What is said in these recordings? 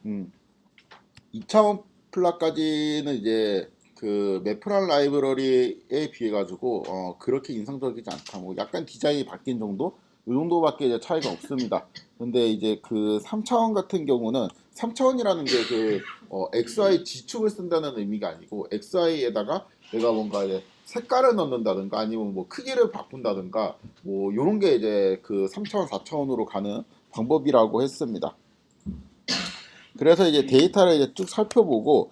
음, 2차원 플랫까지는 이제 그 매프란 라이브러리에 비해 가지고 그렇게 인상적이지 않다. 뭐 약간 디자인이 바뀐 정도? 이 정도밖에 이제 차이가 없습니다. 근데 이제 그 3차원 같은 경우는 3차원이라는 게 그 XY 지축을 쓴다는 의미가 아니고 XY에다가 내가 뭔가 이제 색깔을 넣는다든가 아니면 뭐 크기를 바꾼다든가 뭐 이런 게 이제 그 3차원, 4차원으로 가는 방법이라고 했습니다. 그래서 이제 데이터를 이제 쭉 살펴보고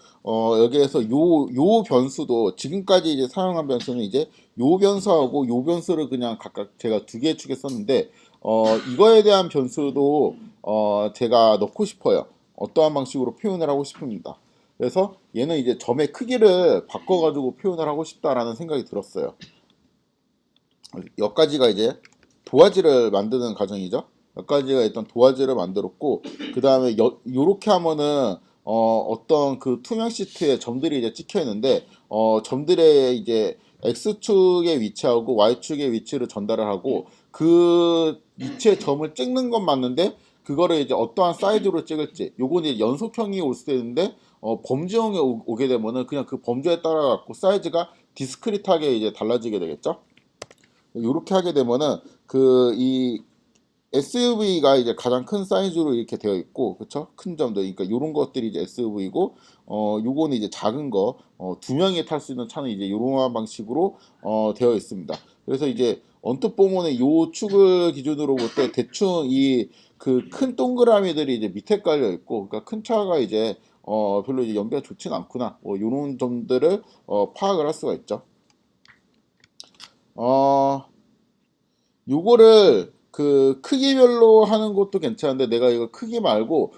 여기에서 요 변수도 지금까지 이제 사용한 변수는 이제 요 변수하고 요 변수를 그냥 각각 제가 두 개 축에 썼는데 이거에 대한 변수도 제가 넣고 싶어요. 어떠한 방식으로 표현을 하고 싶습니다. 그래서 얘는 이제 점의 크기를 바꿔가지고 표현을 하고 싶다라는 생각이 들었어요. 여기까지가 이제 도화지를 만드는 과정이죠. 여기까지가 일단 도화지를 만들었고 그 다음에 요렇게 하면은 어떤 그 투명 시트에 점들이 이제 찍혀 있는데 점들의 이제 x축의 위치하고 y축의 위치를 전달을 하고 그 위치에 점을 찍는 건 맞는데 그거를 이제 어떠한 사이즈로 찍을지 요건 이제 연속형이 올 수도 있는데 범주형이 오게 되면은 그냥 그 범주에 따라 갖고 사이즈가 디스크리트하게 이제 달라지게 되겠죠. 이렇게 하게 되면은 그 이 SUV가 이제 가장 큰 사이즈로 이렇게 되어 있고, 그쵸? 큰 점들, 그러니까 이런 것들이 이제 SUV고, 요거는 이제 작은 거, 두 명이 탈 수 있는 차는 이제 이런 방식으로 되어 있습니다. 그래서 이제 언뜻 보면은 요 축을 기준으로 볼 때 대충 이 그 큰 동그라미들이 이제 밑에 깔려 있고, 그러니까 큰 차가 이제 별로 이제 연비가 좋지는 않구나, 뭐 이런 점들을 파악을 할 수가 있죠. 어, 요거를 그 크기별로 하는 것도 괜찮은데 내가 이거 크기 말고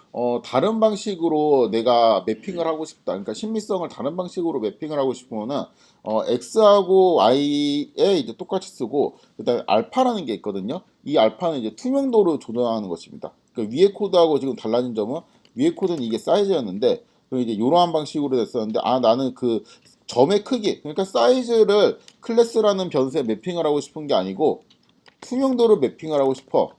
다른 방식으로 내가 매핑을 하고 싶다. 그러니까 신미성을 다른 방식으로 매핑을 하고 싶으면은 x하고 y에 이제 똑같이 쓰고 그다음에 알파라는 게 있거든요. 이 알파는 이제 투명도를 조정하는 것입니다. 그러니까 위에 코드하고 지금 달라진 점은 위에 코드는 이게 사이즈였는데 그럼 이제 이러한 방식으로 됐었는데 나는 그 점의 크기 그러니까 사이즈를 클래스라는 변수에 매핑을 하고 싶은 게 아니고 투명도를 매핑을 하고 싶어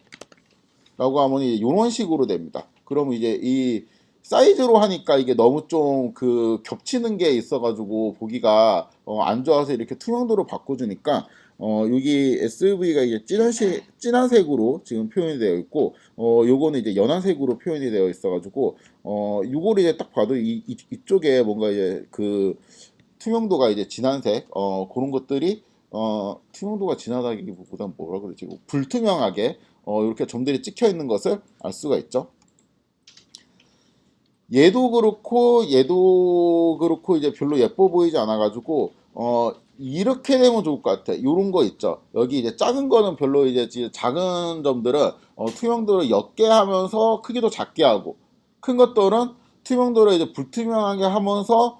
라고 하면 이런 식으로 됩니다. 그러면 이제 이 사이즈로 하니까 이게 너무 좀 그 겹치는 게 있어가지고 보기가 안 좋아서 이렇게 투명도로 바꿔주니까 여기 SUV가 이제 진한 색으로 지금 표현이 되어 있고 요거는 이제 연한 색으로 표현이 되어 있어가지고 요거를 이제 딱 봐도 이쪽에 뭔가 이제 그 투명도가 이제 진한색 그런 것들이 투명도가 진하다기보다는 뭐라 그러지 불투명하게 이렇게 점들이 찍혀 있는 것을 알 수가 있죠. 얘도 그렇고 이제 별로 예뻐 보이지 않아 가지고 이렇게 되면 좋을 것 같아. 요런 거 있죠. 여기 이제 작은 거는 별로 이제 작은 점들은 투명도를 옅게 하면서 크기도 작게 하고 큰 것들은 투명도를 이제 불투명하게 하면서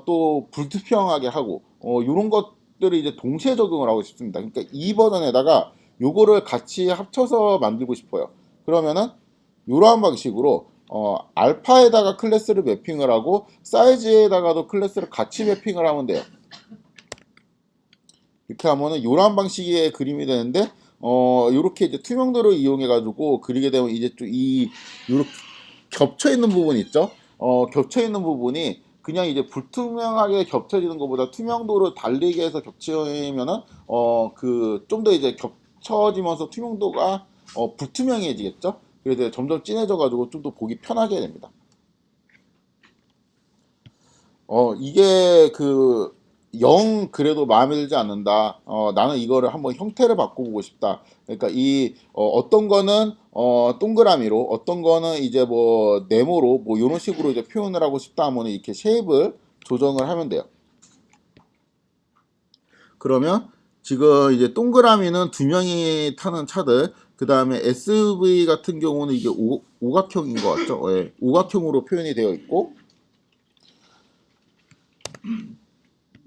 또 불투명하게 하고 요런 것들을 이제 동시에 적용을 하고 싶습니다. 그러니까 이 버전에다가 요거를 같이 합쳐서 만들고 싶어요. 그러면은 이러한 방식으로 알파에다가 클래스를 매핑을 하고 사이즈에다가도 클래스를 같이 매핑을 하면 돼요. 이렇게 하면은 이러한 방식의 그림이 되는데 이렇게 이제 투명도를 이용해 가지고 그리게 되면 이제 좀이 이렇게 겹쳐 있는 부분 있죠. 겹쳐 있는 부분이 그냥 이제 불투명하게 겹쳐지는 것보다 투명도를 달리게 해서 겹치면은 그 좀 더 이제 겹쳐지면서 투명도가 불투명해지겠죠. 그래서 점점 진해져 가지고 좀 더 보기 편하게 됩니다. 이게 그 영 그래도 마음에 들지 않는다. 나는 이거를 한번 형태를 바꿔보고 싶다. 그러니까 이 어떤 거는 동그라미로, 어떤 거는 이제 뭐 네모로, 뭐 이런 식으로 이제 표현을 하고 싶다 하면 이렇게 쉐입을 조정을 하면 돼요. 그러면 지금 이제 동그라미는 두 명이 타는 차들, 그 다음에 SUV 같은 경우는 이게 오각형인 것 같죠? 예, 오각형으로 표현이 되어 있고,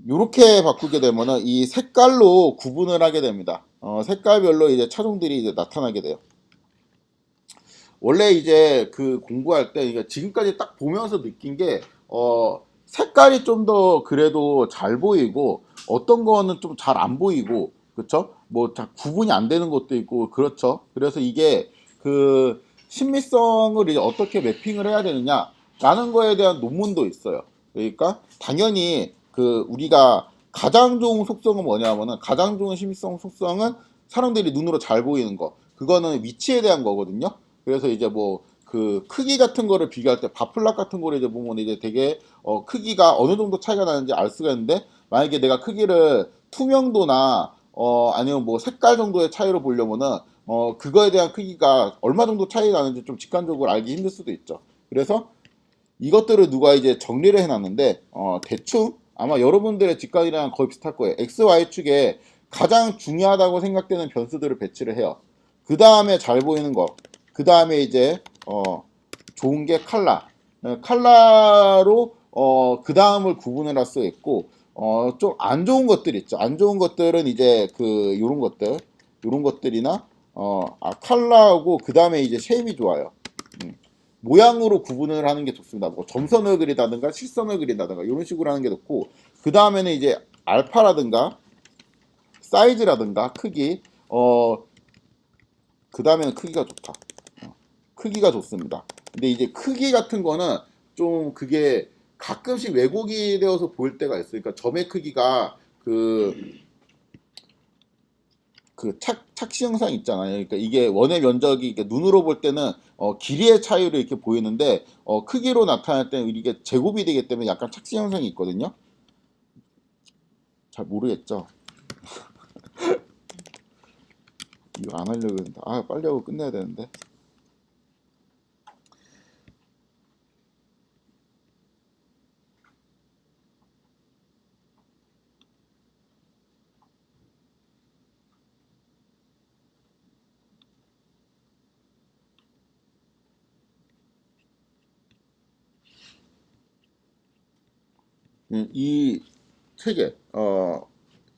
이렇게 바꾸게 되면은 이 색깔로 구분을 하게 됩니다. 색깔별로 이제 차종들이 이제 나타나게 돼요. 원래 이제 그 공부할 때 이게 지금까지 딱 보면서 느낀 게 색깔이 좀 더 그래도 잘 보이고 어떤 거는 좀 잘 안 보이고 그렇죠? 뭐 구분이 안 되는 것도 있고 그렇죠. 그래서 이게 그 신미성을 이제 어떻게 매핑을 해야 되느냐 라는 거에 대한 논문도 있어요. 그러니까 당연히 그 우리가 가장 좋은 속성은 뭐냐면은 가장 좋은 심미성 속성은 사람들이 눈으로 잘 보이는 거. 그거는 위치에 대한 거거든요. 그래서 이제 뭐 그 크기 같은 거를 비교할 때 바플락 같은 거를 이제 보면 이제 되게 크기가 어느 정도 차이가 나는지 알 수가 있는데 만약에 내가 크기를 투명도나 아니면 뭐 색깔 정도의 차이로 보려면은 그거에 대한 크기가 얼마 정도 차이 나는지 좀 직관적으로 알기 힘들 수도 있죠. 그래서 이것들을 누가 이제 정리를 해놨는데 대충 아마 여러분들의 직관이랑 거의 비슷할 거예요. X, Y축에 가장 중요하다고 생각되는 변수들을 배치를 해요. 그 다음에 잘 보이는 거, 그 다음에 이제 좋은 게 칼라. 칼라로 그 다음을 구분을 할 수 있고 좀 안 좋은 것들 있죠. 안 좋은 것들은 이제 그 요런 것들, 요런 것들이나 칼라하고 그 다음에 이제 쉐입이 좋아요. 모양으로 구분을 하는 게 좋습니다. 뭐 점선을 그리다든가 실선을 그린다든가 이런 식으로 하는 게 좋고 그 다음에는 이제 알파라든가 사이즈라든가 크기 그 다음에는 크기가 좋다. 크기가 좋습니다. 근데 이제 크기 같은 거는 좀 그게 가끔씩 왜곡이 되어서 보일 때가 있어요. 그러니까 점의 크기가 착시 현상 있잖아요. 그러니까 이게 원의 면적이 이렇게 눈으로 볼 때는 길이의 차이로 이렇게 보이는데 크기로 나타날 때는 이게 제곱이 되기 때문에 약간 착시 현상이 있거든요. 잘 모르겠죠. 이거 안 하려고 했는데 빨리 하고 끝내야 되는데. 이 책에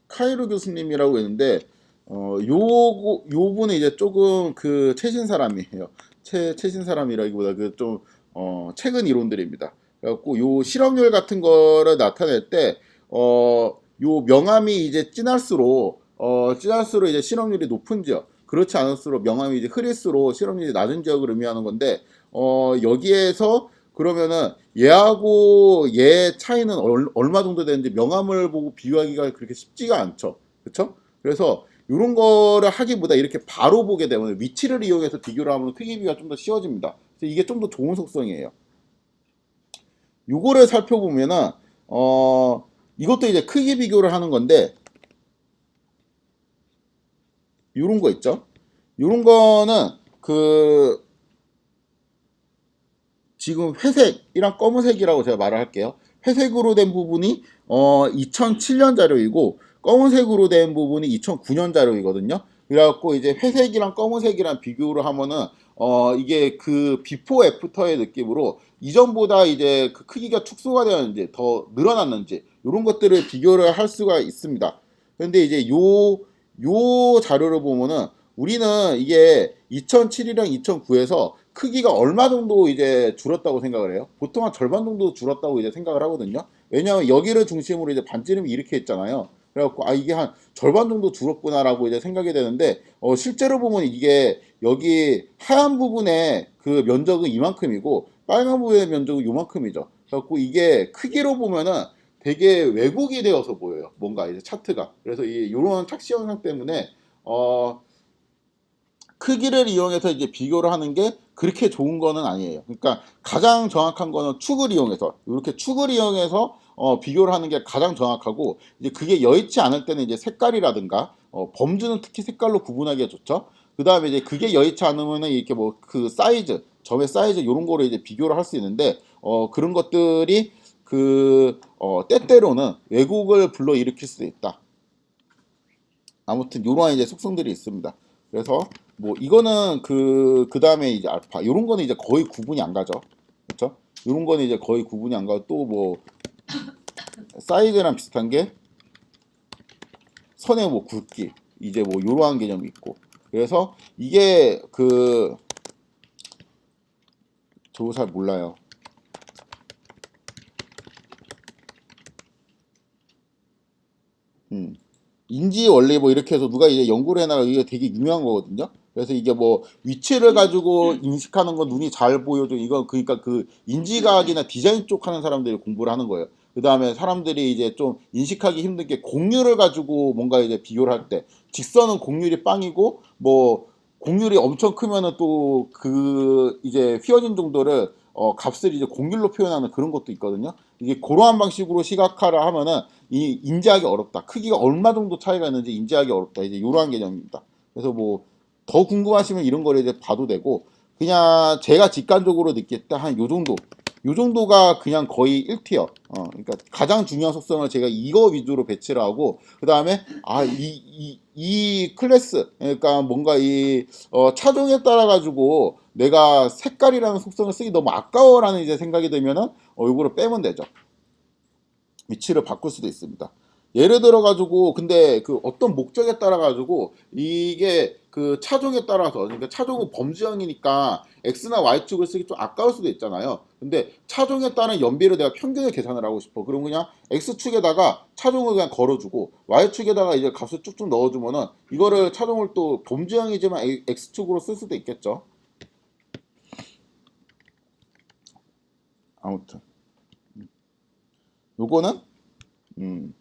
카이로 교수님이라고 있는데 요 분은 이제 조금 그 최신 사람이에요. 최신 사람이라기보다 그 좀 최근 이론들입니다. 그래갖고 요 실험률 같은 거를 나타낼 때 요 명암이 이제 진할수록 이제 실험률이 높은 지역, 그렇지 않을수록 명암이 이제 흐릴수록 실험률이 낮은 지역을 의미하는 건데 여기에서 그러면은 얘하고 얘 차이는 얼마 정도 되는지 명암을 보고 비교하기가 그렇게 쉽지가 않죠. 그렇죠? 그래서 이런 거를 하기보다 이렇게 바로 보게 되면 위치를 이용해서 비교를 하면 크기 비교가 좀 더 쉬워집니다. 그래서 이게 좀 더 좋은 속성이에요. 요거를 살펴보면은 이것도 이제 크기 비교를 하는 건데 요런 거 있죠? 요런 거는 그 지금 회색이랑 검은색이라고 제가 말을 할게요. 회색으로 된 부분이 2007년 자료이고 검은색으로 된 부분이 2009년 자료이거든요. 그래갖고 이제 회색이랑 검은색이랑 비교를 하면은 이게 그 비포 애프터의 느낌으로 이전보다 이제 그 크기가 축소가 되었는지 더 늘어났는지 이런 것들을 비교를 할 수가 있습니다. 근데 이제 요 자료를 보면은 우리는 이게 2007이랑 2009에서 크기가 얼마 정도 이제 줄었다고 생각을 해요. 보통 한 절반 정도 줄었다고 이제 생각을 하거든요. 왜냐하면 여기를 중심으로 이제 반지름이 이렇게 있잖아요. 그래갖고 이게 한 절반 정도 줄었구나라고 이제 생각이 되는데 실제로 보면 이게 여기 하얀 부분의 그 면적은 이만큼이고 빨간 부분의 면적은 요만큼이죠. 그래갖고 이게 크기로 보면은 되게 왜곡이 되어서 보여요. 뭔가 이제 차트가. 그래서 이런 착시 현상 때문에 크기를 이용해서 이제 비교를 하는 게 그렇게 좋은 거는 아니에요. 그러니까 가장 정확한 거는 축을 이용해서 이렇게 축을 이용해서 비교를 하는 게 가장 정확하고 이제 그게 여의치 않을 때는 이제 색깔이라든가 범주는 특히 색깔로 구분하기가 좋죠. 그 다음에 이제 그게 여의치 않으면은 이렇게 뭐 그 사이즈, 점의 사이즈 이런 거를 이제 비교를 할 수 있는데 그런 것들이 때때로는 왜곡을 불러일으킬 수도 있다. 아무튼 요러한 이제 속성들이 있습니다. 그래서 뭐 이거는 그 다음에 이제 알파 요런 거는 이제 거의 구분이 안 가죠. 그렇죠? 요런 거는 이제 거의 구분이 안 가고 또 뭐 사이즈랑 비슷한 게 선의 뭐 굵기 이제 뭐 요러한 개념이 있고 그래서 이게 저거 잘 몰라요. 인지 원리 뭐 이렇게 해서 누가 이제 연구를 해나가 이게 되게 유명한 거거든요. 그래서 이게 뭐 위치를 가지고 인식하는 건 눈이 잘 보여줘. 이건 그러니까 그 인지과학이나 디자인 쪽 하는 사람들이 공부를 하는 거예요. 그 다음에 사람들이 이제 좀 인식하기 힘든 게 곡률을 가지고 뭔가 이제 비교를 할 때 직선은 곡률이 빵이고 뭐 곡률이 엄청 크면은 또 그 이제 휘어진 정도를 값을 이제 곡률로 표현하는 그런 것도 있거든요. 이게 그러한 방식으로 시각화를 하면은 이 인지하기 어렵다. 크기가 얼마 정도 차이가 있는지 인지하기 어렵다. 이제 이러한 개념입니다. 그래서 뭐 더 궁금하시면 이런 거를 이제 봐도 되고 그냥 제가 직관적으로 느낄 때 한 요 정도 요 정도가 그냥 거의 1티어 그러니까 가장 중요한 속성을 제가 이거 위주로 배치를 하고 그 다음에 이 클래스 그러니까 뭔가 이 차종에 따라 가지고 내가 색깔이라는 속성을 쓰기 너무 아까워라는 이제 생각이 들면은 이거를 빼면 되죠. 위치를 바꿀 수도 있습니다. 예를 들어 가지고 근데 그 어떤 목적에 따라 가지고 이게 그 차종에 따라서 그러니까 차종은 범주형이니까 x나 y축을 쓰기 좀 아까울 수도 있잖아요. 근데 차종에 따른 연비를 내가 평균을 계산을 하고 싶어. 그럼 그냥 x축에다가 차종을 그냥 걸어주고 y축에다가 이제 값을 쭉쭉 넣어주면은 이거를 차종을 또 범주형이지만 x축으로 쓸 수도 있겠죠. 아무튼 요거는 음.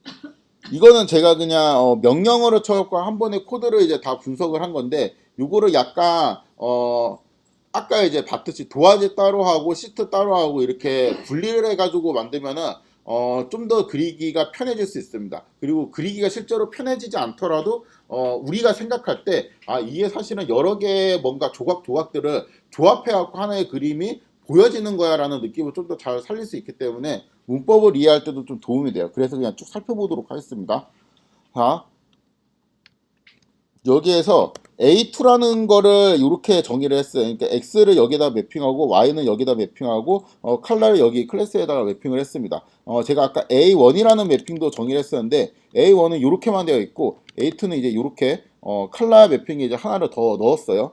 이거는 제가 그냥 명령어로 쳐갖고 한 번에 코드를 이제 다 분석을 한 건데 요거를 약간 아까 이제 봤듯이 도화지 따로 하고 시트 따로 하고 이렇게 분리를 해가지고 만들면은 좀 더 그리기가 편해질 수 있습니다. 그리고 그리기가 실제로 편해지지 않더라도 우리가 생각할 때 이게 사실은 여러 개의 뭔가 조각들을 조합해갖고 하나의 그림이 보여지는 거야라는 느낌을 좀 더 잘 살릴 수 있기 때문에 문법을 이해할 때도 좀 도움이 돼요. 그래서 그냥 쭉 살펴보도록 하겠습니다. 자, 여기에서 A2라는 거를 이렇게 정의를 했어요. 그러니까 X를 여기다 매핑하고 Y는 여기다 매핑하고 컬러를 여기 클래스에다가 매핑을 했습니다. 제가 아까 A1이라는 매핑도 정의를 했었는데 A1은 이렇게만 되어 있고 A2는 이제 이렇게 컬러 매핑에 이제 하나를 더 넣었어요.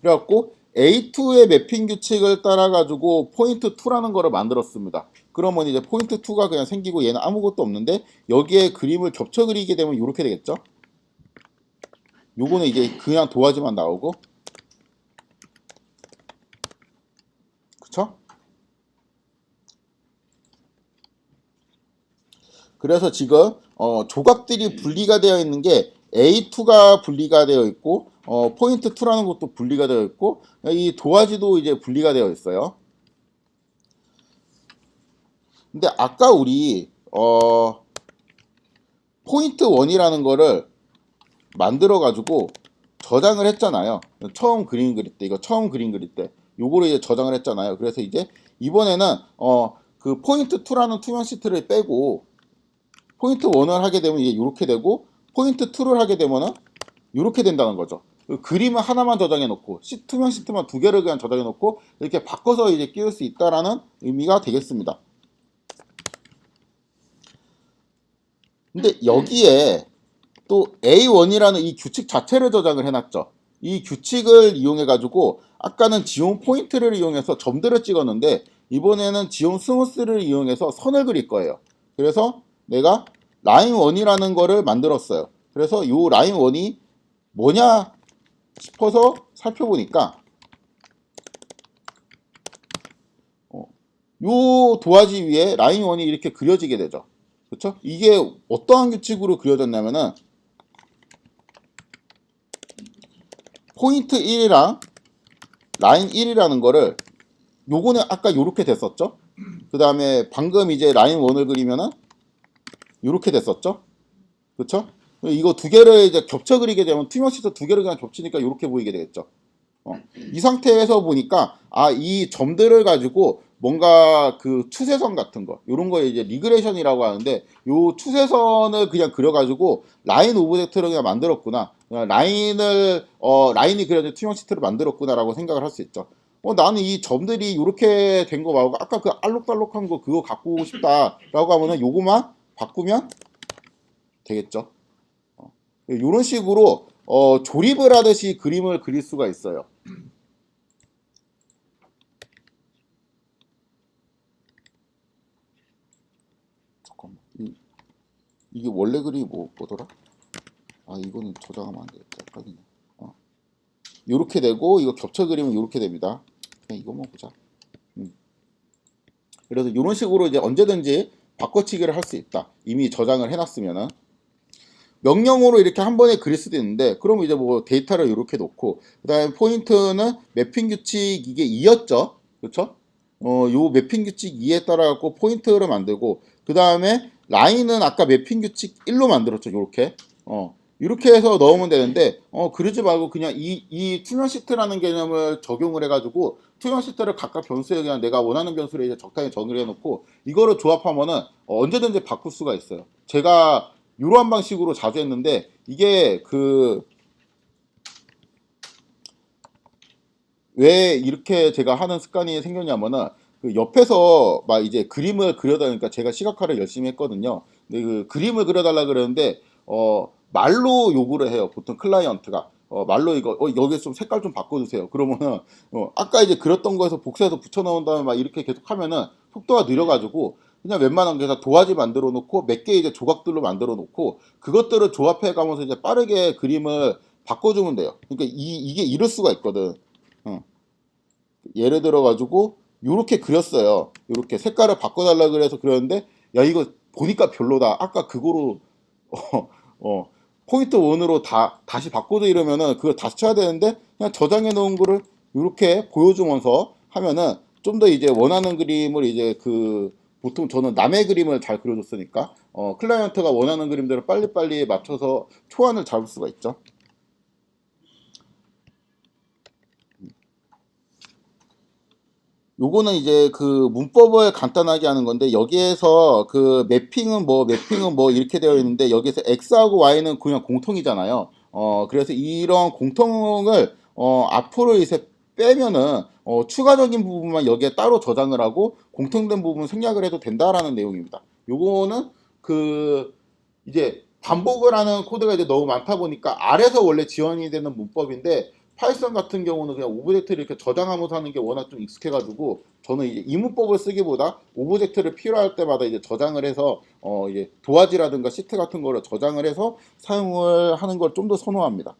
그래갖고 A2의 매핑 규칙을 따라가지고 포인트 2라는 거를 만들었습니다. 그러면 이제 포인트 2가 그냥 생기고 얘는 아무것도 없는데 여기에 그림을 겹쳐 그리게 되면 이렇게 되겠죠. 요거는 이제 그냥 도화지만 나오고 그쵸? 그래서 지금 조각들이 분리가 되어 있는 게 A2가 분리가 되어 있고 포인트 2라는 것도 분리가 되어 있고 이 도화지도 이제 분리가 되어 있어요. 근데 아까 우리 포인트 1이라는 거를 만들어 가지고 저장을 했잖아요. 처음 그림 그릴 때 이거 처음 그림 그릴 때 요거를 이제 저장을 했잖아요. 그래서 이제 이번에는 그 포인트 2라는 투명 시트를 빼고 포인트 1을 하게 되면 이게 이렇게 되고 포인트 2를 하게 되면은 이렇게 된다는 거죠. 그 그림을 하나만 저장해 놓고 투명 시트만 두 개를 그냥 저장해 놓고 이렇게 바꿔서 이제 끼울 수 있다라는 의미가 되겠습니다. 근데 여기에 또 A1이라는 이 규칙 자체를 저장을 해놨죠. 이 규칙을 이용해 가지고 아까는 지온 포인트를 이용해서 점들을 찍었는데 이번에는 지온 스무스를 이용해서 선을 그릴 거예요. 그래서 내가 라인 1이라는 거를 만들었어요. 그래서 이 라인 1이 뭐냐 싶어서 살펴보니까 이 도화지 위에 라인 1이 이렇게 그려지게 되죠. 그렇죠? 이게 어떠한 규칙으로 그려졌냐면은 포인트 1이랑 라인 1이라는 거를 요거는 아까 요렇게 됐었죠. 그 다음에 방금 이제 라인 1을 그리면은 요렇게 됐었죠. 그쵸? 이거 두 개를 이제 겹쳐 그리게 되면 투명 시트 두 개를 그냥 겹치니까 요렇게 보이게 되겠죠. 이 상태에서 보니까 이 점들을 가지고 뭔가 그 추세선 같은 거 요런 거 이제 리그레션이라고 하는데 요 추세선을 그냥 그려가지고 라인 오브젝트를 그냥 만들었구나. 라인이 그려진 투명 시트를 만들었구나라고 생각을 할 수 있죠. 나는 이 점들이 이렇게 된 거 말고 아까 그 알록달록한 거 그거 갖고 오고 싶다라고 하면은 요거만 바꾸면 되겠죠. 이런 식으로 조립을 하듯이 그림을 그릴 수가 있어요. 잠깐만. 이게 원래 그림이 뭐더라? 이거는 저장하면 안 되겠다. 헷갈리네. 요렇게 되고 이거 겹쳐 그리면 요렇게 됩니다. 그냥 이것만 보자. 그래서 이런 식으로 이제 언제든지 바꿔치기를 할 수 있다. 이미 저장을 해놨으면은 명령으로 이렇게 한 번에 그릴 수도 있는데, 그럼 이제 뭐 데이터를 이렇게 놓고, 그다음에 포인트는 매핑 규칙 이게 2였죠, 그렇죠? 요 매핑 규칙 2에 따라 갖고 포인트를 만들고, 그 다음에 라인은 아까 매핑 규칙 1로 만들었죠, 요렇게. 이렇게 해서 넣으면 되는데, 그러지 말고 그냥 이 투명 시트라는 개념을 적용을 해가지고 투명 시트를 각각 변수에 그냥 내가 원하는 변수를 이제 적당히 정의를 해놓고 이거를 조합하면은 언제든지 바꿀 수가 있어요. 제가 이러한 방식으로 자주 했는데, 이게 그 왜 이렇게 제가 하는 습관이 생겼냐면은, 그 옆에서 막 이제 그림을 그려달라니까 제가 시각화를 열심히 했거든요. 근데 그 그림을 그려달라 그러는데 말로 요구를 해요. 보통 클라이언트가 말로 이거 여기 좀 색깔 좀 바꿔주세요. 그러면은 아까 이제 그렸던 거에서 복사해서 붙여넣은 다음에 막 이렇게 계속 하면은 속도가 느려가지고 그냥 웬만한 게 다 도화지 만들어 놓고 몇 개 이제 조각들로 만들어 놓고 그것들을 조합해 가면서 이제 빠르게 그림을 바꿔주면 돼요. 그러니까 이게 이럴 수가 있거든. 어. 예를 들어 가지고 요렇게 그렸어요. 요렇게 색깔을 바꿔달라 그래서 그렸는데, 야 이거 보니까 별로다. 아까 그거로 어, 포인트 원으로 다시 바꿔줘 이러면은 그걸 다시 쳐야 되는데, 그냥 저장해 놓은 거를 요렇게 보여주면서 하면은 좀 더 이제 원하는 그림을 이제 그 보통 저는 남의 그림을 잘 그려줬으니까 클라이언트가 원하는 그림들을 빨리빨리 맞춰서 초안을 잡을 수가 있죠. 요거는 이제 그 문법을 간단하게 하는 건데, 여기에서 그 매핑은 뭐 이렇게 되어 있는데, 여기서 x하고 y는 그냥 공통이잖아요. 그래서 이런 공통을 앞으로 이제 빼면은 추가적인 부분만 여기에 따로 저장을 하고 공통된 부분 생략을 해도 된다라는 내용입니다. 요거는 그 이제 반복을 하는 코드가 이제 너무 많다 보니까 R에서 원래 지원이 되는 문법인데, 파이썬 같은 경우는 그냥 오브젝트를 이렇게 저장하면서 하는 게 워낙 좀 익숙해가지고, 저는 이제 이 문법을 쓰기보다 오브젝트를 필요할 때마다 이제 저장을 해서 이제 도화지라든가 시트 같은 거를 저장을 해서 사용을 하는 걸 좀 더 선호합니다.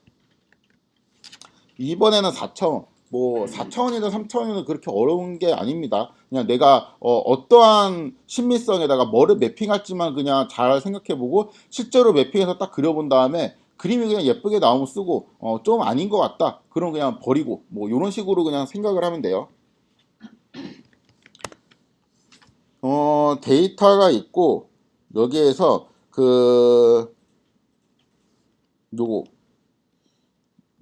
이번에는 4차원. 뭐 4차원이든 3차원이든 그렇게 어려운 게 아닙니다. 그냥 내가 어떠한 신미성에다가 뭐를 매핑할지만 그냥 잘 생각해보고 실제로 매핑해서 딱 그려본 다음에 그림이 그냥 예쁘게 나오면 쓰고 좀 아닌 것 같다. 그럼 그냥 버리고 뭐 이런 식으로 그냥 생각을 하면 돼요. 데이터가 있고 여기에서 그 요거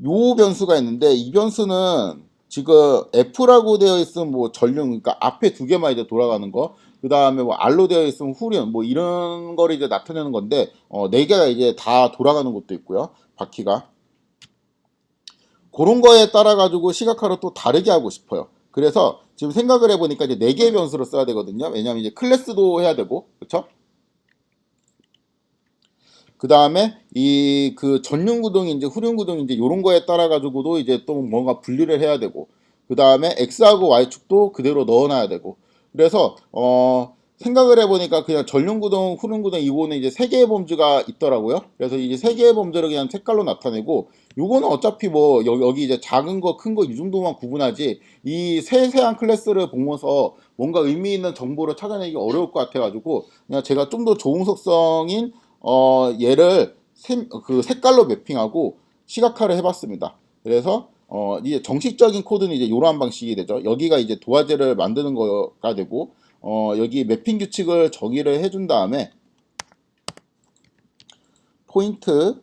요 변수가 있는데, 이 변수는 지금 F라고 되어 있으면 뭐 전륜, 그러니까 앞에 두 개만 이제 돌아가는 거, 그 다음에 뭐 R로 되어 있으면 후륜, 뭐 이런 거를 이제 나타내는 건데, 네 개가 이제 다 돌아가는 것도 있고요, 바퀴가. 그런 거에 따라 가지고 시각화를 또 다르게 하고 싶어요. 그래서 지금 생각을 해보니까 이제 네 개의 변수를 써야 되거든요. 왜냐면 이제 클래스도 해야 되고, 그렇죠? 그 다음에 이 그 전륜 구동인지 후륜 구동인지 요런 거에 따라 가지고도 이제 또 뭔가 분리를 해야 되고, 그 다음에 x하고 y축도 그대로 넣어놔야 되고. 그래서 생각을 해보니까 그냥 전륜 구동, 후륜 구동 이거는 이제 세 개의 범주가 있더라고요. 그래서 이제 세 개의 범주를 그냥 색깔로 나타내고, 요거는 어차피 뭐 여기 이제 작은 거 큰 거 이 정도만 구분하지, 이 세세한 클래스를 보면서 뭔가 의미 있는 정보를 찾아내기 어려울 것 같아가지고 그냥 제가 좀 더 좋은 속성인 얘를 그 색깔로 매핑하고 시각화를 해봤습니다. 그래서 이제 정식적인 코드는 이제 이러한 방식이 되죠. 여기가 이제 도화지를 만드는 거가 되고, 여기 매핑 규칙을 정의를 해준 다음에 포인트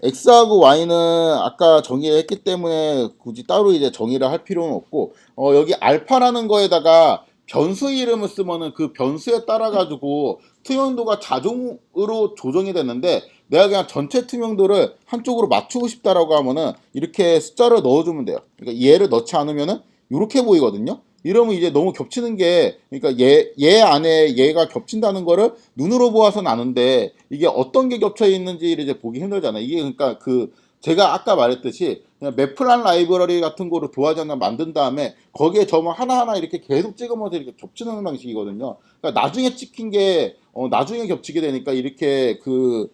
x하고 y는 아까 정의를 했기 때문에 굳이 따로 이제 정의를 할 필요는 없고, 여기 알파라는 거에다가 변수 이름을 쓰면은 그 변수에 따라 가지고 투명도가 자동으로 조정이 되는데, 내가 그냥 전체 투명도를 한쪽으로 맞추고 싶다라고 하면은 이렇게 숫자를 넣어주면 돼요. 그러니까 얘를 넣지 않으면은 이렇게 보이거든요. 이러면 이제 너무 겹치는 게, 그러니까 얘 안에 얘가 겹친다는 거를 눈으로 보아서는 아는데, 이게 어떤 게 겹쳐 있는지를 이제 보기 힘들잖아요. 이게 그러니까 그 제가 아까 말했듯이 그냥 매플란 라이브러리 같은 거로 도화지 하나 만든 다음에 거기에 점을 하나하나 이렇게 계속 찍으면서 이렇게 겹치는 방식이거든요. 그러니까 나중에 찍힌 게 나중에 겹치게 되니까 이렇게 그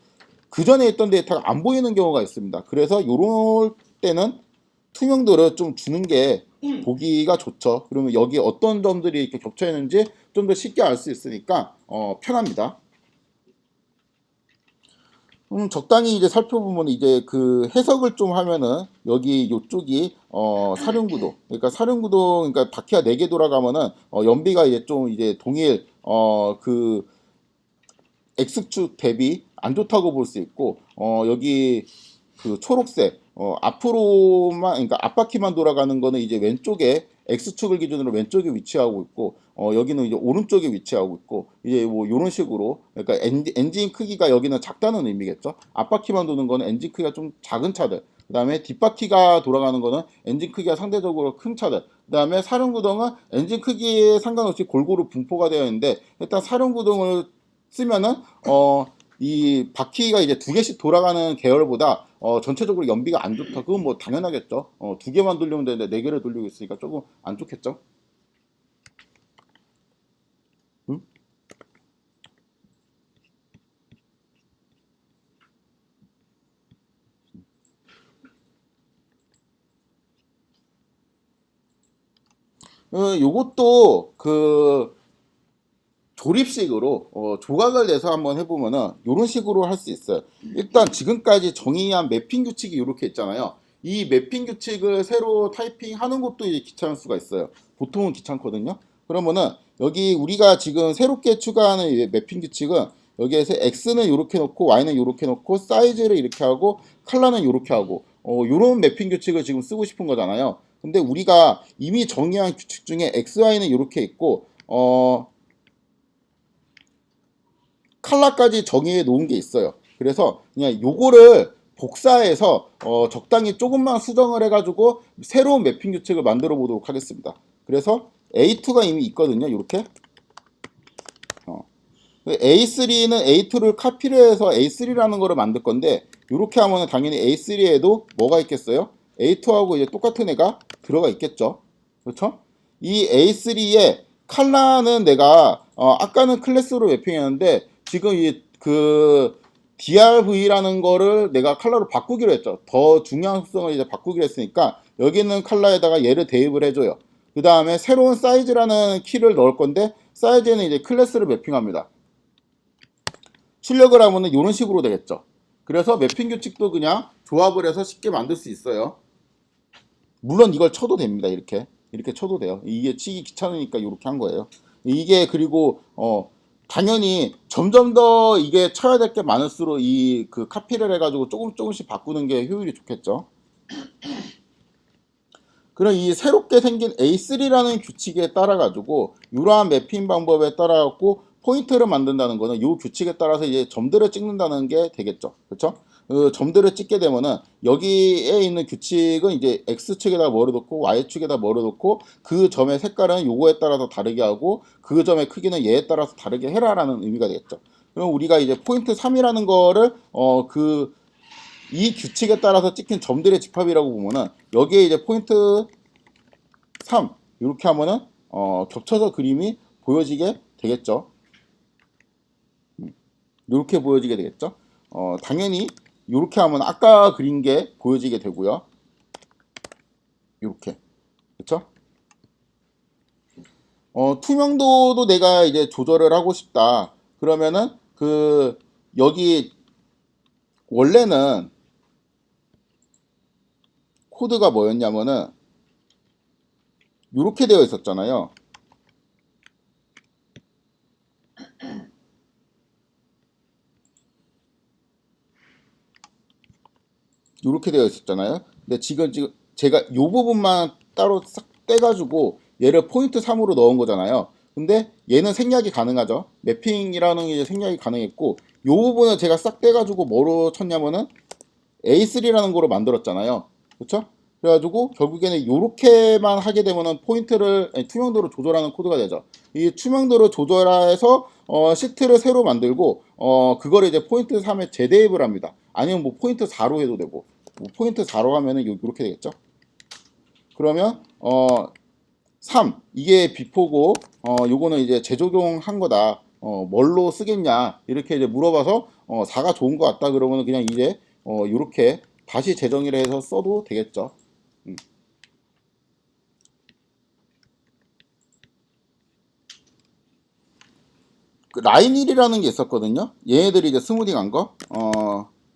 그 전에 있던 데이터가 안 보이는 경우가 있습니다. 그래서 요럴 때는 투명도를 좀 주는 게 보기가 좋죠. 그러면 여기 어떤 점들이 이렇게 겹쳐 있는지 좀 더 쉽게 알 수 있으니까 편합니다. 적당히 이제 살펴보면 이제 그 해석을 좀 하면은 여기 요쪽이 사륜구동, 그러니까 사륜구동, 그러니까 바퀴가 4개 돌아가면은 연비가 이제 좀 이제 동일 그 X축 대비 안 좋다고 볼 수 있고, 여기 그 초록색 앞으로만, 그러니까 앞바퀴만 돌아가는 거는 이제 왼쪽에 X축을 기준으로 왼쪽에 위치하고 있고, 여기는 이제 오른쪽에 위치하고 있고, 이제 뭐 이런 식으로, 그러니까 엔진 크기가 여기는 작다는 의미겠죠. 앞바퀴만 도는 거는 엔진 크기가 좀 작은 차들, 그 다음에 뒷바퀴가 돌아가는 거는 엔진 크기가 상대적으로 큰 차들, 그 다음에 사륜구동은 엔진 크기에 상관없이 골고루 분포가 되어 있는데, 일단 사륜구동을 쓰면은 이 바퀴가 이제 2개씩 돌아가는 계열보다 전체적으로 연비가 안 좋다. 그건 뭐 당연하겠죠. 2개만 돌리면 되는데 4개를 돌리고 있으니까 조금 안 좋겠죠. 응? 요것도 그 조립식으로 조각을 내서 한번 해보면은 이런 식으로 할 수 있어요. 일단 지금까지 정의한 매핑 규칙이 이렇게 있잖아요. 이 매핑 규칙을 새로 타이핑하는 것도 이제 귀찮을 수가 있어요. 보통은 귀찮거든요. 그러면은 여기 우리가 지금 새롭게 추가하는 이 매핑 규칙은 여기에서 x는 이렇게 놓고 y는 이렇게 놓고 사이즈를 이렇게 하고 컬러는 이렇게 하고 요런 매핑 규칙을 지금 쓰고 싶은 거잖아요. 근데 우리가 이미 정의한 규칙 중에 x, y는 이렇게 있고 컬러까지 정의해 놓은 게 있어요. 그래서 그냥 요거를 복사해서 적당히 조금만 수정을 해가지고 새로운 매핑 규칙을 만들어 보도록 하겠습니다. 그래서 A2가 이미 있거든요. 이렇게 A3는 A2를 카피를 해서 A3라는 거를 만들 건데 이렇게 하면 당연히 A3에도 뭐가 있겠어요? A2하고 이제 똑같은 애가 들어가 있겠죠. 그렇죠? 이 A3의 컬러는 내가 아까는 클래스로 매핑했는데 지금 이 그 DRV라는 거를 내가 컬러로 바꾸기로 했죠. 더 중요한 속성을 이제 바꾸기로 했으니까 여기 있는 컬러에다가 얘를 대입을 해줘요. 그 다음에 새로운 사이즈라는 키를 넣을 건데 사이즈는 이제 클래스를 매핑합니다. 출력을 하면은 이런 식으로 되겠죠. 그래서 매핑 규칙도 그냥 조합을 해서 쉽게 만들 수 있어요. 물론 이걸 쳐도 됩니다. 이렇게 쳐도 돼요. 이게 치기 귀찮으니까 이렇게 한 거예요. 이게 그리고 당연히 점점 더 이게 쳐야 될 게 많을수록 이 그 카피를 해가지고 조금씩 바꾸는 게 효율이 좋겠죠. 그럼 이 새롭게 생긴 A3라는 규칙에 따라 가지고 이러한 매핑 방법에 따라 갖고 포인트를 만든다는 거는 이 규칙에 따라서 이제 점들을 찍는다는 게 되겠죠. 그렇죠? 점들을 찍게 되면은 여기에 있는 규칙은 이제 X축에다 뭐를 놓고 Y축에다 뭐를 놓고 그 점의 색깔은 요거에 따라서 다르게 하고 그 점의 크기는 얘에 따라서 다르게 해라라는 의미가 되겠죠. 그럼 우리가 이제 포인트 3이라는 거를 이 규칙에 따라서 찍힌 점들의 집합이라고 보면은 여기에 이제 포인트 3 이렇게 하면은 겹쳐서 그림이 보여지게 되겠죠. 이렇게 보여지게 되겠죠. 당연히 이렇게 하면 아까 그린 게 보여지게 되고요. 이렇게 그렇죠? 투명도도 내가 이제 조절을 하고 싶다. 그러면은 그 여기 원래는 코드가 뭐였냐면은 이렇게 되어 있었잖아요. 이렇게 되어 있었잖아요. 근데 지금 제가 이 부분만 따로 싹 떼가지고 얘를 포인트 3으로 넣은 거잖아요. 근데 얘는 생략이 가능하죠. 매핑이라는 게 생략이 가능했고 이 부분을 제가 싹 떼가지고 뭐로 쳤냐면은 A3라는 거로 만들었잖아요. 그렇죠? 그래가지고 결국에는 이렇게만 하게 되면은 포인트를 투명도를 조절하는 코드가 되죠. 이 투명도를 조절해서 시트를 새로 만들고 그거를 이제 포인트 3에 재대입을 합니다. 아니면 뭐 포인트 4로 해도 되고 뭐 포인트 4로 하면은 이렇게 되겠죠. 그러면 3 이게 비포고 요거는 이제 재적용한 거다. 뭘로 쓰겠냐 이렇게 이제 물어봐서 4가 좋은 것 같다 그러면 그냥 이제 이렇게 다시 재정의를 해서 써도 되겠죠. 그 라인 1이라는 게 있었거든요. 얘네들이 이제 스무딩한 거,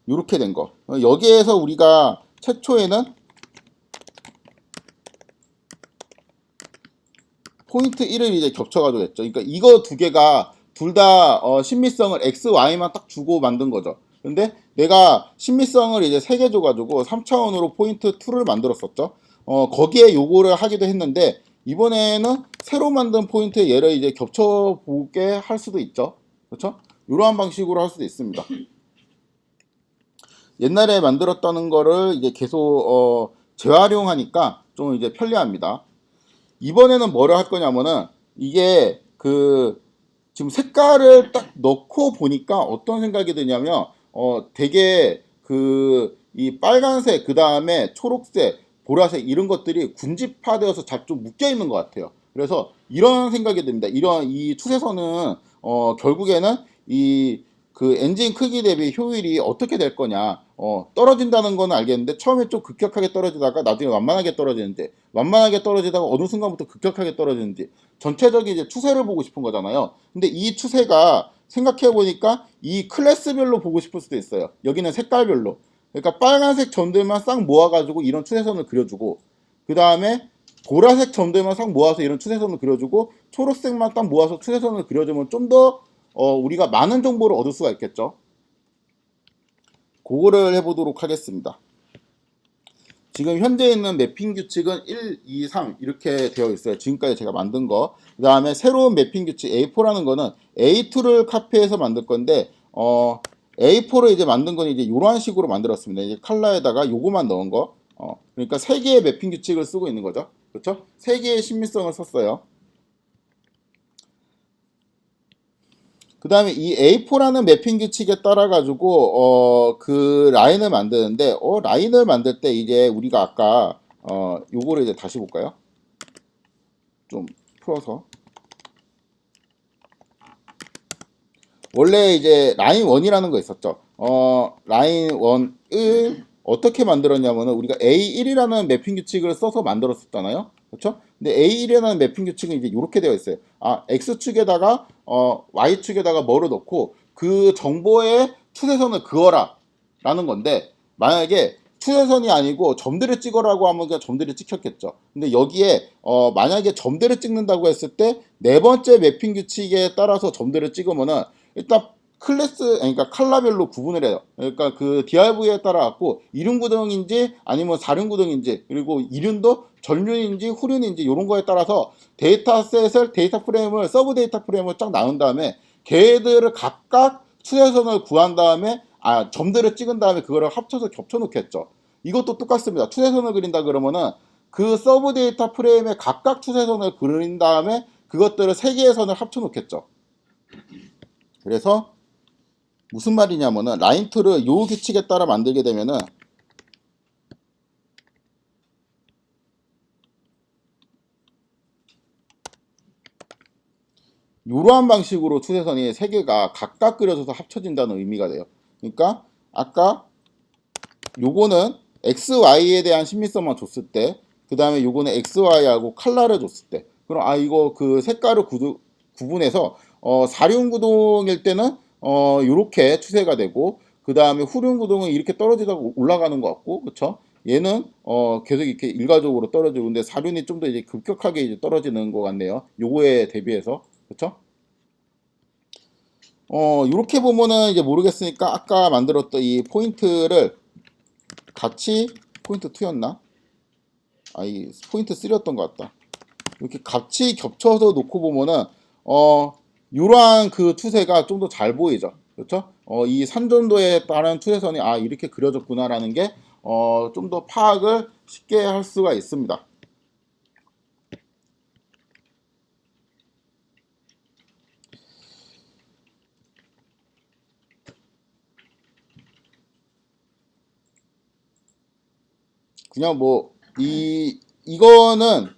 이렇게 된 거. 여기에서 우리가 최초에는 포인트 1을 이제 겹쳐가지고 했죠. 그러니까 이거 두 개가 둘 다 신미성을 x, y만 딱 주고 만든 거죠. 근데 내가 신미성을 이제 3개 줘가지고 3차원으로 포인트 2를 만들었었죠. 거기에 요거를 하기도 했는데 이번에는 새로 만든 포인트에 얘를 이제 겹쳐보게 할 수도 있죠. 그렇죠? 이러한 방식으로 할 수도 있습니다. 옛날에 만들었다는 거를 이제 계속 재활용하니까 좀 이제 편리합니다. 이번에는 뭐를 할 거냐면은 이게 그 지금 색깔을 딱 넣고 보니까 어떤 생각이 드냐면 되게 그 이 빨간색 그 다음에 초록색 보라색 이런 것들이 군집화되어서 잘 좀 묶여 있는 것 같아요. 그래서 이런 생각이 듭니다. 이런 이 추세선은 결국에는 이 그 엔진 크기 대비 효율이 어떻게 될 거냐. 떨어진다는 거는 알겠는데 처음에 좀 급격하게 떨어지다가 나중에 완만하게 떨어지는데 완만하게 떨어지다가 어느 순간부터 급격하게 떨어지는지 전체적인 이제 추세를 보고 싶은 거잖아요. 근데 이 추세가 생각해 보니까 이 클래스별로 보고 싶을 수도 있어요. 여기는 색깔별로. 그러니까 빨간색 점들만 싹 모아가지고 이런 추세선을 그려주고 그 다음에 보라색 점들만 싹 모아서 이런 추세선을 그려주고 초록색만 딱 모아서 추세선을 그려주면 좀 더 우리가 많은 정보를 얻을 수가 있겠죠. 그거를 해보도록 하겠습니다. 지금 현재 있는 매핑 규칙은 1, 2, 3 이렇게 되어 있어요. 지금까지 제가 만든 거. 그 다음에 새로운 매핑 규칙 A4라는 거는 A2를 카피해서 만들 건데 A4를 이제 만든 건 이제 이런 식으로 만들었습니다. 이제 컬러에다가 요거만 넣은 거. 그러니까 3개의 매핑 규칙을 쓰고 있는 거죠. 그렇죠? 3개의 신미성을 썼어요. 그 다음에 이 A4라는 매핑 규칙에 따라 가지고 그 라인을 만드는데 라인을 만들 때 이제 우리가 아까 요거를 이제 다시 볼까요? 좀 풀어서 원래 이제 라인 1이라는 거 있었죠. 라인 1을 어떻게 만들었냐면은 우리가 A1이라는 매핑 규칙을 써서 만들었었잖아요. 그렇죠? 근데 A1이라는 매핑 규칙은 이제 이렇게 되어 있어요. X축에다가 Y축에다가 뭐를 넣고 그 정보의 추세선을 그어라 라는 건데 만약에 추세선이 아니고 점들을 찍어라고 하면 그냥 점들이 찍혔겠죠. 근데 여기에 만약에 점들을 찍는다고 했을 때 네 번째 매핑 규칙에 따라서 점들을 찍으면은 일단 클래스 그러니까 컬러별로 구분을 해요. 그러니까 그 DRV에 따라 갖고 이륜구동인지 아니면 사륜구동인지 그리고 이륜도 전륜인지 후륜인지 이런 거에 따라서 데이터셋을 데이터 프레임을 서브 데이터 프레임을 쫙 나눈 다음에 걔들을 각각 추세선을 구한 다음에 점들을 찍은 다음에 그거를 합쳐서 겹쳐 놓겠죠. 이것도 똑같습니다. 추세선을 그린다 그러면은 그 서브 데이터 프레임에 각각 추세선을 그린 다음에 그것들을 세 개의 선을 합쳐 놓겠죠. 그래서 무슨 말이냐면은 라인 툴을 요 규칙에 따라 만들게 되면은 이러한 방식으로 추세선이 세 개가 각각 그려져서 합쳐진다는 의미가 돼요. 그러니까 아까 요거는 XY에 대한 신미성만 줬을 때, 그 다음에 요거는 XY하고 칼라를 줬을 때, 그럼 이거 그 색깔을 구분해서 사륜구동일 때는 요렇게 추세가 되고, 그 다음에 후륜구동은 이렇게 떨어지다가 올라가는 것 같고, 그쵸? 얘는 계속 이렇게 일괄적으로 떨어지고, 근데 사륜이 좀 더 이제 급격하게 이제 떨어지는 것 같네요. 요거에 대비해서, 그쵸? 이렇게 보면은 이제 모르겠으니까 아까 만들었던 이 포인트를 같이 포인트 2였나? 이 포인트 3였던 것 같다. 이렇게 같이 겹쳐서 놓고 보면은 이러한 그 추세가 좀 더 잘 보이죠. 그렇죠? 이 산전도에 따른 추세선이 이렇게 그려졌구나라는 게 좀 더 파악을 쉽게 할 수가 있습니다. 그냥 뭐 이거는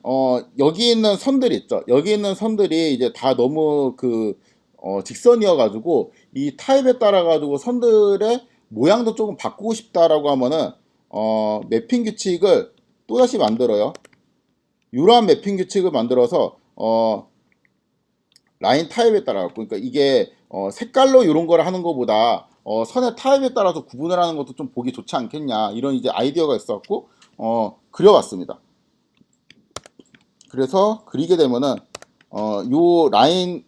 여기 있는 선들이 있죠. 여기 있는 선들이 이제 다 너무 그 직선이어가지고 이 타입에 따라가지고 선들의 모양도 조금 바꾸고 싶다라고 하면은 매핑 규칙을 또다시 만들어요. 이러한 매핑 규칙을 만들어서 라인 타입에 따라 그러니까 이게 색깔로 이런 걸 하는 것보다 선의 타입에 따라서 구분을 하는 것도 좀 보기 좋지 않겠냐 이런 이제 아이디어가 있었고 그려왔습니다. 그래서 그리게 되면은 요 라인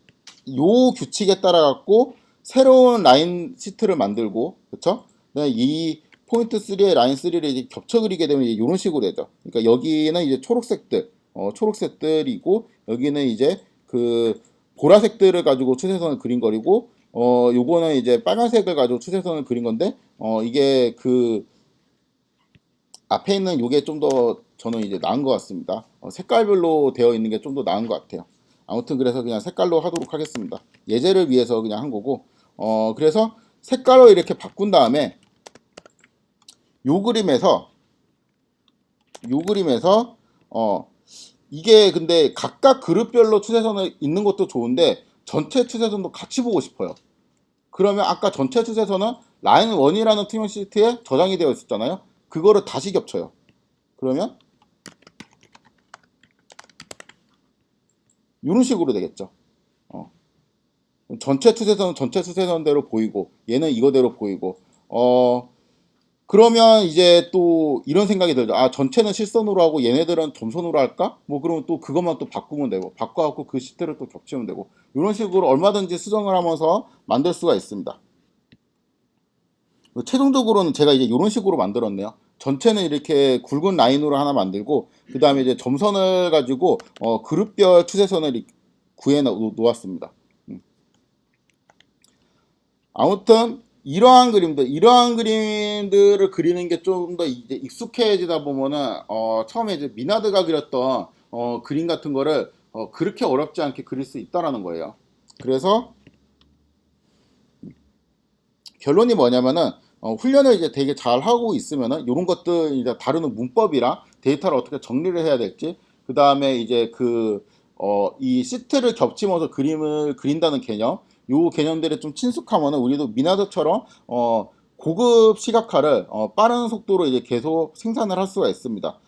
요 규칙에 따라 갖고 새로운 라인 시트를 만들고 그렇죠? 이 포인트 3의 라인 3를 이제 겹쳐 그리게 되면 이런 식으로 되죠. 그러니까 여기는 이제 초록색들 초록색들이고 여기는 이제 그 보라색들을 가지고 추세선을 그린 거리고 요거는 이제 빨간색을 가지고 추세선을 그린 건데 이게 그 앞에 있는 요게 좀 더 저는 이제 나은 것 같습니다. 색깔별로 되어 있는 게 좀 더 나은 것 같아요. 아무튼 그래서 그냥 색깔로 하도록 하겠습니다. 예제를 위해서 그냥 한 거고 그래서 색깔로 이렇게 바꾼 다음에 요 그림에서 이게 근데 각각 그룹별로 추세선을 있는 것도 좋은데 전체 추세선도 같이 보고 싶어요. 그러면 아까 전체 추세선은 라인 1이라는 투명 시트에 저장이 되어 있었잖아요. 그거를 다시 겹쳐요. 그러면 이런 식으로 되겠죠. 전체 추세선은 전체 추세선대로 보이고 얘는 이거대로 보이고 그러면 이제 또 이런 생각이 들죠. 아 전체는 실선으로 하고 얘네들은 점선으로 할까? 뭐 그러면 또 그것만 또 바꾸면 되고 바꿔갖고 그 시트를 또 겹치면 되고 이런 식으로 얼마든지 수정을 하면서 만들 수가 있습니다. 최종적으로는 제가 이제 이런 식으로 만들었네요. 전체는 이렇게 굵은 라인으로 하나 만들고 그 다음에 이제 점선을 가지고 그룹별 추세선을 구해 놓았습니다. 아무튼 이러한 그림들을 그리는 게 좀 더 이제 익숙해지다 보면은 처음에 이제 미나드가 그렸던 그림 같은 거를 그렇게 어렵지 않게 그릴 수 있다라는 거예요. 그래서 결론이 뭐냐면은 훈련을 이제 되게 잘 하고 있으면은 이런 것들 이제 다루는 문법이랑 데이터를 어떻게 정리를 해야 될지 그 다음에 이제 이 시트를 겹치면서 그림을 그린다는 개념 요 개념들에 좀 친숙하면은 우리도 미나드처럼 고급 시각화를 빠른 속도로 이제 계속 생산을 할 수가 있습니다.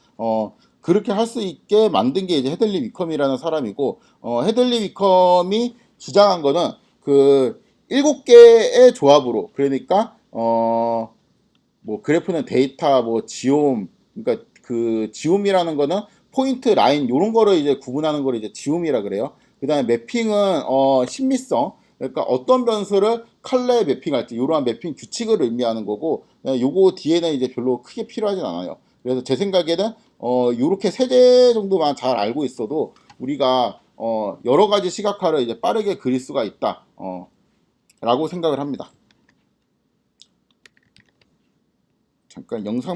그렇게 할 수 있게 만든 게 이제 헤들리 위컴이라는 사람이고 헤들리 위컴이 주장한 거는 그 7개의 조합으로 그러니까 뭐 그래프는 데이터 뭐 지옴 그러니까 그 지옴이라는 거는 포인트 라인 요런 거를 이제 구분하는 걸 이제 지옴이라 그래요. 그다음에 매핑은 신미성 그러니까 어떤 변수를 칼라에 매핑할지 이러한 매핑 규칙을 의미하는 거고 요거 뒤에는 이제 별로 크게 필요하진 않아요. 그래서 제 생각에는 요렇게 3개 정도만 잘 알고 있어도 우리가 여러 가지 시각화를 이제 빠르게 그릴 수가 있다. 라고 생각을 합니다. 잠깐 영상